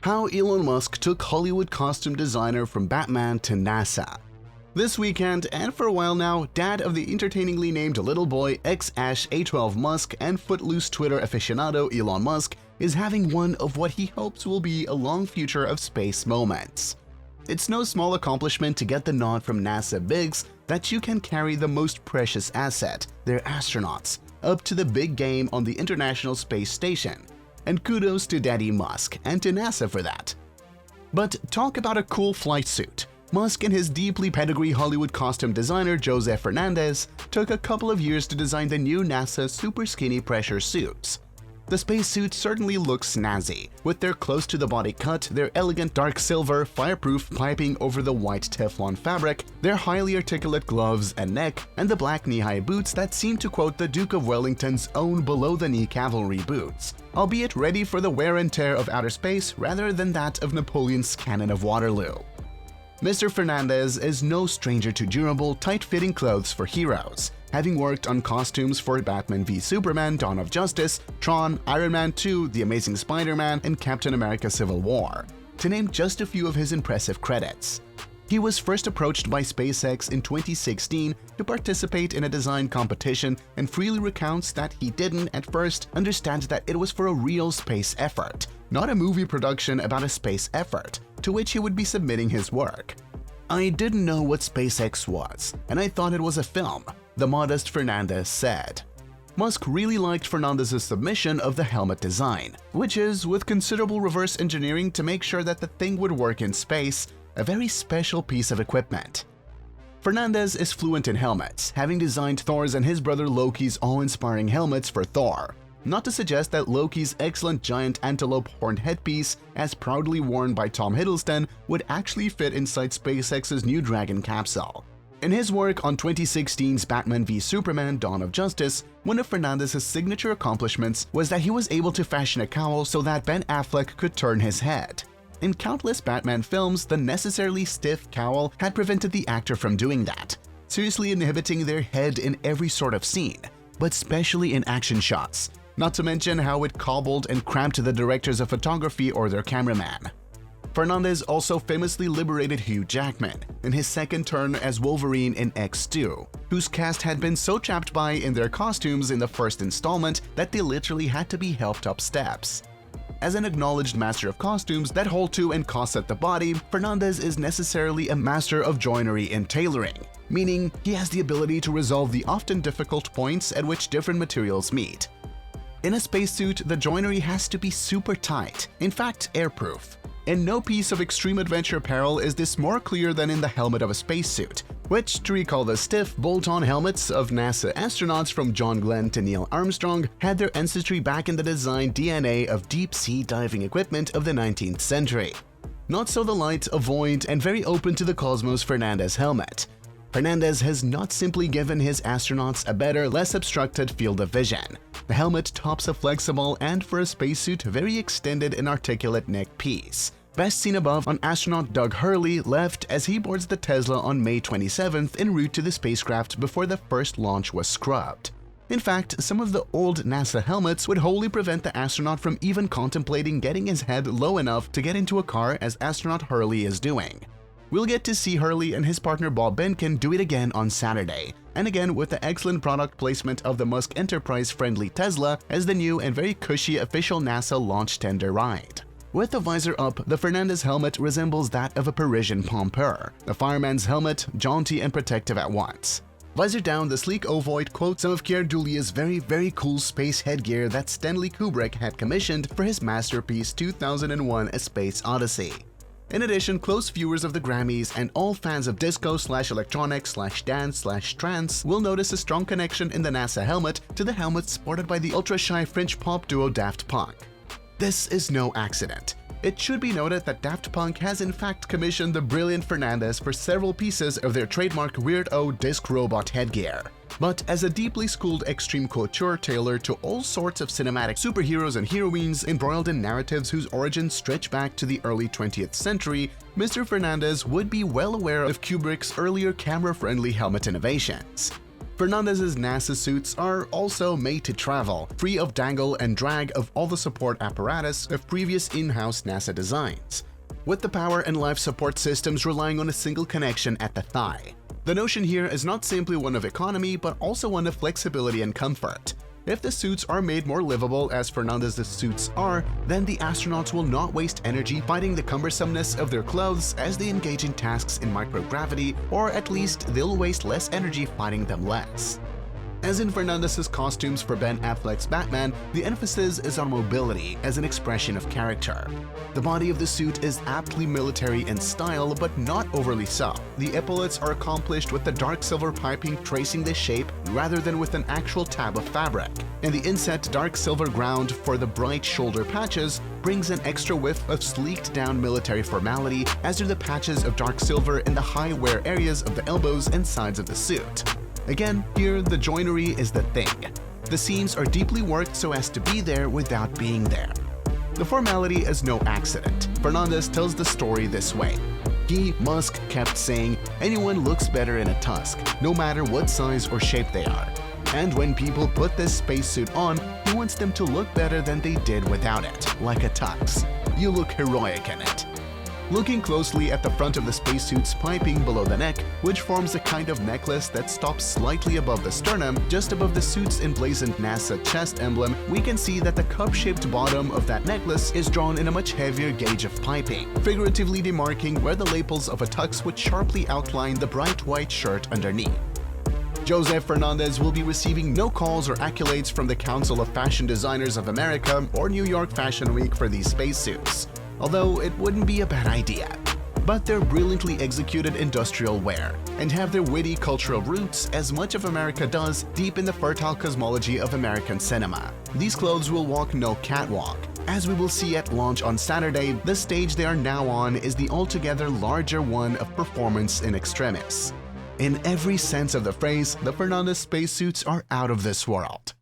How Elon Musk took Hollywood costume designer from Batman to NASA. This weekend, and for a while now, dad of the entertainingly named little boy X-Ash A12 Musk and Footloose Twitter aficionado Elon Musk is having one of what he hopes will be a long future of space moments. It's no small accomplishment to get the nod from NASA bigs that you can carry the most precious asset, their astronauts, up to the big game on the International Space Station. And kudos to Daddy Musk and to NASA for that. But talk about a cool flight suit. Musk and his deeply pedigree Hollywood costume designer Joseph Fernandez took a couple of years to design the new NASA super skinny pressure suits. The spacesuits certainly look snazzy, with their close-to-the-body cut, their elegant dark silver, fireproof piping over the white Teflon fabric, their highly articulate gloves and neck, and the black knee-high boots that seem to quote the Duke of Wellington's own below-the-knee cavalry boots, albeit ready for the wear and tear of outer space rather than that of Napoleon's cannon of Waterloo. Mr. Fernandez is no stranger to durable, tight-fitting clothes for heroes, having worked on costumes for Batman v Superman: Dawn of Justice, Tron, Iron Man 2, The Amazing Spider-Man, and Captain America: Civil War, to name just a few of his impressive credits. He was first approached by SpaceX in 2016 to participate in a design competition and freely recounts that he didn't, at first, understand that it was for a real space effort, not a movie production about a space effort, to which he would be submitting his work. "I didn't know what SpaceX was, and I thought it was a film," the modest Fernandez said. Musk really liked Fernandez's submission of the helmet design, which is, with considerable reverse engineering to make sure that the thing would work in space, a very special piece of equipment. Fernandez is fluent in helmets, having designed Thor's and his brother Loki's awe-inspiring helmets for Thor. Not to suggest that Loki's excellent giant antelope horned headpiece, as proudly worn by Tom Hiddleston, would actually fit inside SpaceX's New Dragon capsule. In his work on 2016's Batman v Superman: Dawn of Justice, one of Fernandez's signature accomplishments was that he was able to fashion a cowl so that Ben Affleck could turn his head. In countless Batman films, the necessarily stiff cowl had prevented the actor from doing that, seriously inhibiting their head in every sort of scene, but especially in action shots, not to mention how it cobbled and cramped the directors of photography or their cameraman. Fernandez also famously liberated Hugh Jackman in his second turn as Wolverine in X2, whose cast had been so chapped by in their costumes in the first installment that they literally had to be helped up steps. As an acknowledged master of costumes that hold to and corset the body, Fernandez is necessarily a master of joinery and tailoring, meaning he has the ability to resolve the often difficult points at which different materials meet. In a spacesuit, the joinery has to be super tight, in fact airproof. In no piece of extreme adventure apparel is this more clear than in the helmet of a spacesuit, which, to recall the stiff, bolt-on helmets of NASA astronauts from John Glenn to Neil Armstrong, had their ancestry back in the design DNA of deep-sea diving equipment of the 19th century. Not so the light, avoid, and very open to the cosmos Fernandez helmet. Fernandez has not simply given his astronauts a better, less obstructed field of vision. The helmet tops a flexible and, for a spacesuit, very extended and articulate neck piece. Best seen above on astronaut Doug Hurley left as he boards the Tesla on May 27th en route to the spacecraft before the first launch was scrubbed. In fact, some of the old NASA helmets would wholly prevent the astronaut from even contemplating getting his head low enough to get into a car as astronaut Hurley is doing. We'll get to see Hurley and his partner Bob Behnken do it again on Saturday, and again with the excellent product placement of the Musk Enterprise-friendly Tesla as the new and very cushy official NASA launch tender ride. With the visor up, the Fernandez helmet resembles that of a Parisian pomper, a fireman's helmet, jaunty and protective at once. Visor down, the sleek ovoid quotes some of Keir Dullie's very cool space headgear that Stanley Kubrick had commissioned for his masterpiece 2001: A Space Odyssey. In addition, close viewers of the Grammys and all fans of disco/electronic/dance/trance will notice a strong connection in the NASA helmet to the helmet sported by the ultra-shy French pop duo Daft Punk. This is no accident. It should be noted that Daft Punk has in fact commissioned the brilliant Fernandez for several pieces of their trademark Weird-O disc robot headgear. But as a deeply schooled extreme couture tailored to all sorts of cinematic superheroes and heroines embroiled in narratives whose origins stretch back to the early 20th century, Mr. Fernandez would be well aware of Kubrick's earlier camera-friendly helmet innovations. Fernandez's NASA suits are also made to travel, free of dangle and drag of all the support apparatus of previous in-house NASA designs, with the power and life support systems relying on a single connection at the thigh. The notion here is not simply one of economy, but also one of flexibility and comfort. If the suits are made more livable as Fernandez's suits are, then the astronauts will not waste energy fighting the cumbersomeness of their clothes as they engage in tasks in microgravity, or at least they'll waste less energy fighting them less. As in Fernandez's costumes for Ben Affleck's Batman, the emphasis is on mobility as an expression of character. The body of the suit is aptly military in style, but not overly so. The epaulets are accomplished with the dark silver piping tracing the shape rather than with an actual tab of fabric, and the inset dark silver ground for the bright shoulder patches brings an extra whiff of sleeked down military formality, as do the patches of dark silver in the high wear areas of the elbows and sides of the suit. Again, here the joinery is the thing. The seams are deeply worked so as to be there without being there. The formality is no accident. Fernandez tells the story this way. He, Musk, kept saying, anyone looks better in a tusk, no matter what size or shape they are. And when people put this spacesuit on, he wants them to look better than they did without it, like a tux. You look heroic in it. Looking closely at the front of the spacesuit's piping below the neck, which forms a kind of necklace that stops slightly above the sternum, just above the suit's emblazoned NASA chest emblem, we can see that the cup-shaped bottom of that necklace is drawn in a much heavier gauge of piping, figuratively demarking where the lapels of a tux would sharply outline the bright white shirt underneath. Joseph Fernandez will be receiving no calls or accolades from the Council of Fashion Designers of America or New York Fashion Week for these spacesuits, although it wouldn't be a bad idea. But they're brilliantly executed industrial wear and have their witty cultural roots, as much of America does, deep in the fertile cosmology of American cinema. These clothes will walk no catwalk. As we will see at launch on Saturday, the stage they are now on is the altogether larger one of performance in extremis. In every sense of the phrase, the Fernandez spacesuits are out of this world.